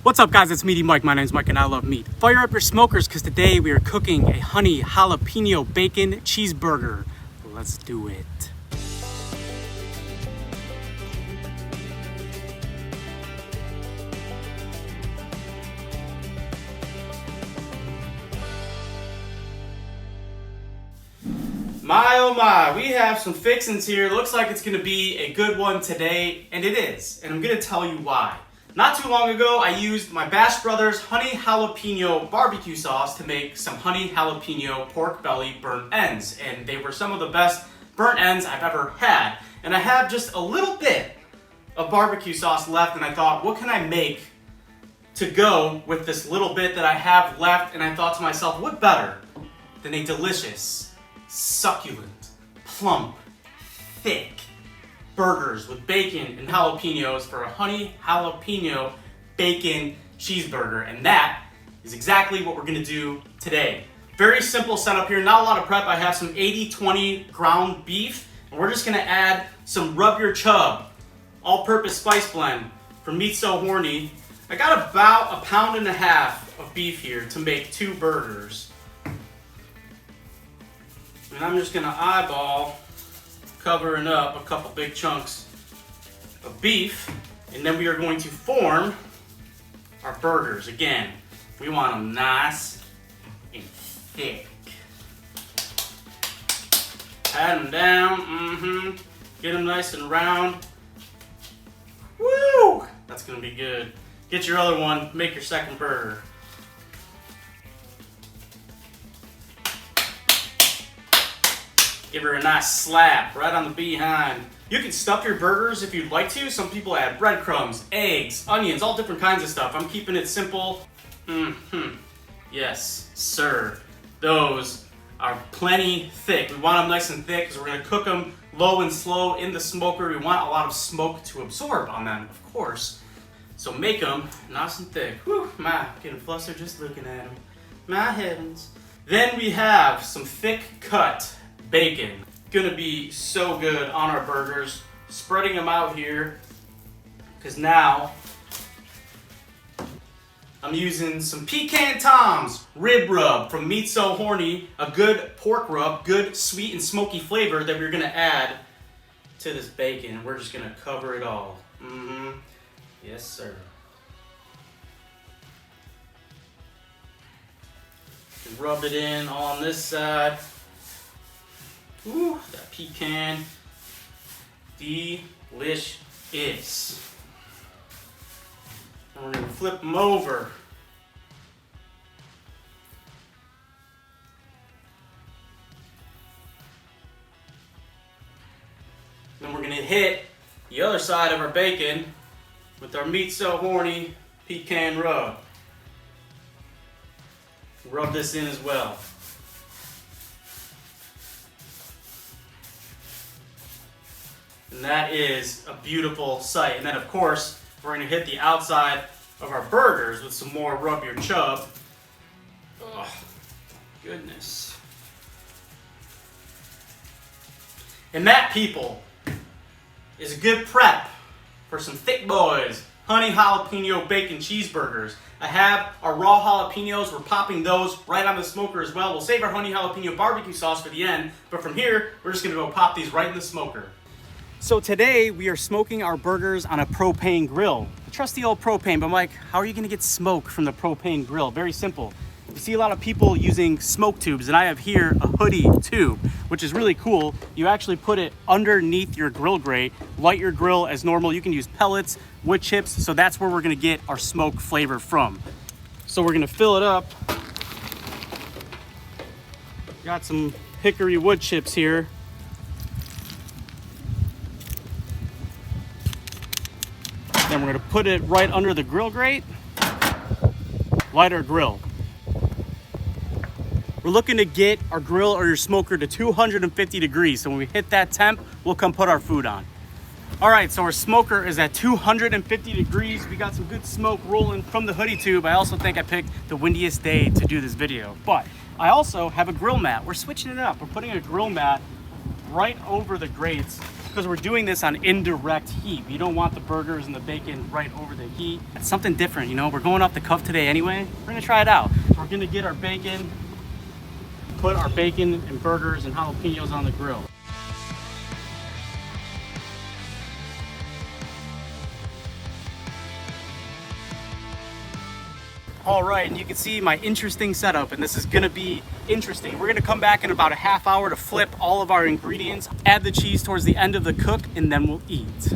What's up guys, it's Meaty Mike. My name's Mike and I love meat. Fire up your smokers because today we are cooking a honey jalapeno bacon cheeseburger. Let's do it. My oh my, we have some fixins here. Looks like it's gonna be a good one today, and it is. And I'm gonna tell you why. Not too long ago, I used my Bash Brothers honey jalapeno barbecue sauce to make some honey jalapeno pork belly burnt ends. And they were some of the best burnt ends I've ever had. And I have just a little bit of barbecue sauce left, and I thought, what can I make to go with this little bit that I have left? And I thought to myself, what better than a delicious, succulent, plump, thick burgers with bacon and jalapenos for a honey jalapeno bacon cheeseburger. And that is exactly what we're gonna do today. Very simple setup here, not a lot of prep. I have some 80-20 ground beef, and we're just gonna add some Rub Your Chub all-purpose spice blend from Meat So Horny. I got about 1.5 pounds of beef here to make 2 burgers. And I'm just gonna eyeball covering up a couple big chunks of beef, and then we are going to form our burgers. Again, we want them nice and thick. Pat them down, get them nice and round. Woo! That's gonna be good. Get your other one, make your second burger. Give her a nice slap right on the behind. You can stuff your burgers if you'd like to. Some people add breadcrumbs, eggs, onions, all different kinds of stuff. I'm keeping it simple. Yes, sir. Those are plenty thick. We want them nice and thick because we're gonna cook them low and slow in the smoker. We want a lot of smoke to absorb on them, of course. So make them nice and thick. Whew, getting flustered just looking at them. My heavens. Then we have some thick cut bacon. Gonna be so good on our burgers. Spreading them out here because now I'm using some Pecan Tom's rib rub from Meat So Horny, a good pork rub, good sweet and smoky flavor that we're gonna add to this bacon. We're just gonna cover it all. Yes, sir. Rub it in on this side. Ooh, that pecan, delicious. And we're gonna flip them over. Then we're gonna hit the other side of our bacon with our Meat So Horny pecan rub. Rub this in as well. And that is a beautiful sight. And then of course, we're gonna hit the outside of our burgers with some more Rub Your Chub. Oh, goodness. And that, people, is a good prep for some thick boys, honey jalapeno bacon cheeseburgers. I have our raw jalapenos. We're popping those right on the smoker as well. We'll save our honey jalapeno barbecue sauce for the end, but from here, we're just gonna go pop these right in the smoker. So today we are smoking our burgers on a propane grill. A trusty old propane, but Mike, how are you gonna get smoke from the propane grill? Very simple. You see a lot of people using smoke tubes, and I have here a HOODY-TUBE, which is really cool. You actually put it underneath your grill grate, light your grill as normal. You can use pellets, wood chips, so that's where we're gonna get our smoke flavor from. So we're gonna fill it up. Got some hickory wood chips here. Then we're gonna put it right under the grill grate, light our grill. We're looking to get our grill or your smoker to 250 degrees. So when we hit that temp, we'll come put our food on. All right, so our smoker is at 250 degrees. We got some good smoke rolling from the HOODY-TUBE. I also think I picked the windiest day to do this video, but I also have a grill mat. We're switching it up. We're putting a grill mat right over the grates because we're doing this on indirect heat. You don't want the burgers and the bacon right over the heat. It's something different, you know? We're going off the cuff today anyway. We're gonna try it out. We're gonna get our bacon, put our bacon and burgers and jalapenos on the grill. All right, and you can see my interesting setup, and this is gonna be interesting. We're gonna come back in about a half hour to flip all of our ingredients, add the cheese towards the end of the cook, and then we'll eat.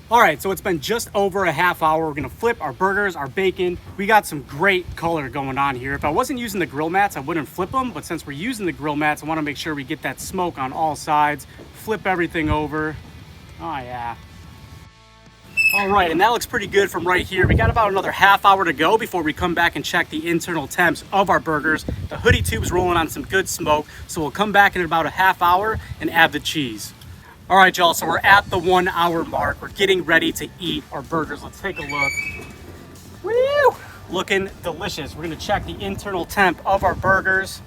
All right, so it's been just over a half hour. We're gonna flip our burgers, our bacon. We got some great color going on here. If I wasn't using the grill mats, I wouldn't flip them, but since we're using the grill mats, I wanna make sure we get that smoke on all sides, flip everything over. Oh yeah. All right, and that looks pretty good from right here. We got about another half hour to go before we come back and check the internal temps of our burgers. The HOODY-TUBE's rolling on some good smoke, so we'll come back in about a half hour and add the cheese. All right, y'all, so we're at the 1 hour mark. We're getting ready to eat our burgers. Let's take a look. Woo! Looking delicious. We're gonna check the internal temp of our burgers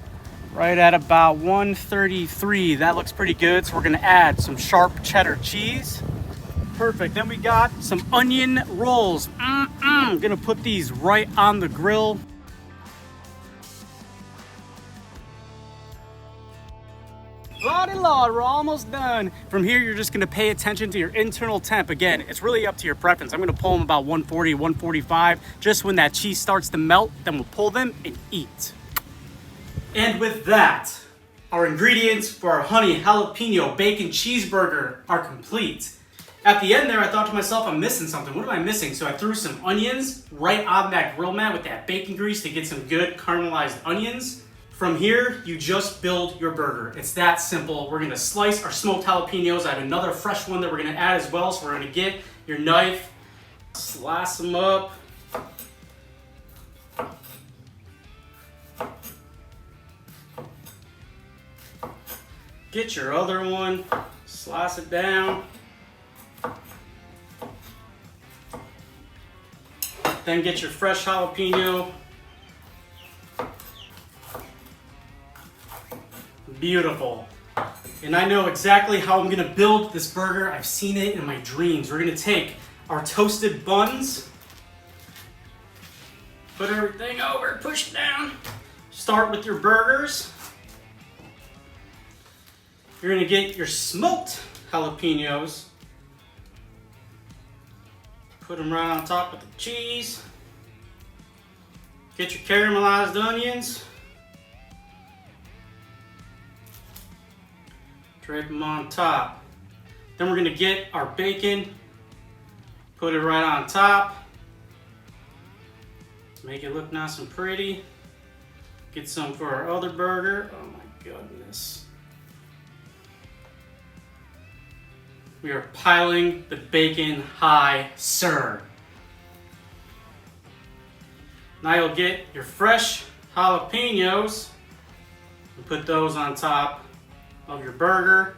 right at about 133. That looks pretty good, so we're gonna add some sharp cheddar cheese. Perfect. Then we got some onion rolls. I'm gonna put these right on the grill. Lordy Lord, we're almost done. From here, you're just gonna pay attention to your internal temp. Again, it's really up to your preference. I'm gonna pull them about 140, 145. Just when that cheese starts to melt, then we'll pull them and eat. And with that, our ingredients for our honey jalapeno bacon cheeseburger are complete. At the end there, I thought to myself, I'm missing something. What am I missing? So I threw some onions right on that grill mat with that bacon grease to get some good caramelized onions. From here, you just build your burger. It's that simple. We're gonna slice our smoked jalapenos. I have another fresh one that we're gonna add as well. So we're gonna get your knife, slice them up. Get your other one, slice it down. Then get your fresh jalapeno. Beautiful. And I know exactly how I'm gonna build this burger. I've seen it in my dreams. We're gonna take our toasted buns, put everything over, push down. Start with your burgers. You're gonna get your smoked jalapenos. Put them right on top with the cheese. Get your caramelized onions. Drape them on top. Then we're gonna get our bacon. Put it right on top. Make it look nice and pretty. Get some for our other burger. Oh my goodness. We are piling the bacon high, sir. Now you'll get your fresh jalapenos and put those on top of your burger.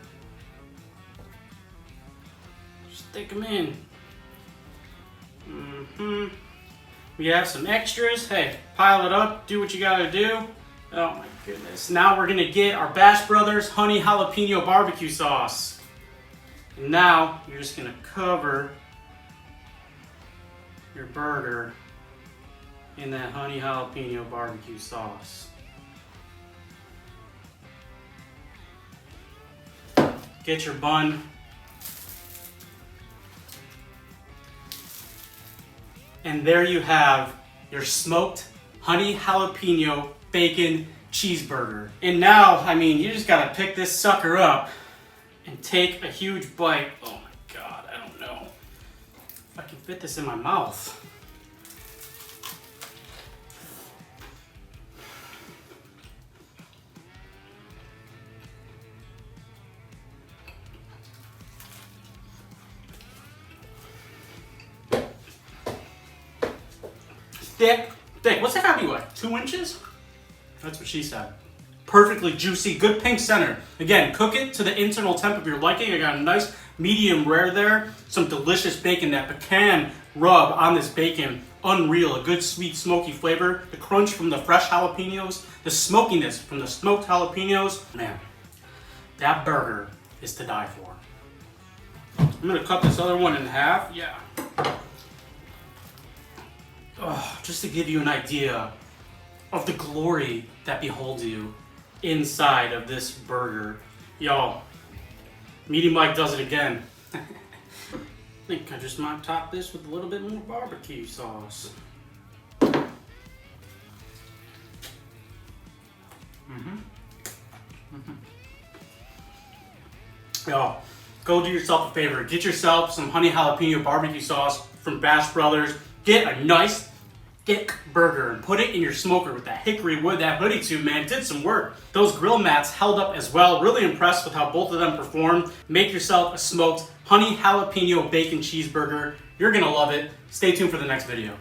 Stick them in. We have some extras. Hey, pile it up, do what you gotta do. Oh my goodness. Now we're gonna get our Bash Brothers honey jalapeno barbecue sauce. And now you're just gonna cover your burger in that honey jalapeno barbecue sauce. Get your bun. And there you have your smoked honey jalapeno bacon cheeseburger. And now, I mean, you just gotta pick this sucker up and take a huge bite. Oh my God, I don't know if I can fit this in my mouth. Thick. What's that gotta be, like 2 inches? That's what she said. Perfectly juicy, good pink center. Again, cook it to the internal temp of your liking. I got a nice medium rare there. Some delicious bacon, that pecan rub on this bacon. Unreal, a good sweet smoky flavor. The crunch from the fresh jalapenos, the smokiness from the smoked jalapenos. Man, that burger is to die for. I'm gonna cut this other one in half. Yeah. Oh, just to give you an idea of the glory that beholds you inside of this burger. Y'all, Meaty Mike does it again. I think I just might top this with a little bit more barbecue sauce. Y'all, go do yourself a favor. Get yourself some honey jalapeno barbecue sauce from Bash Brothers. Get a nice thick burger and put it in your smoker with that hickory wood. That HOODY-TUBE, man, did some work. Those grill mats held up as well. Really impressed with how both of them performed. Make yourself a smoked honey jalapeno bacon cheeseburger. You're gonna love it. Stay tuned for the next video.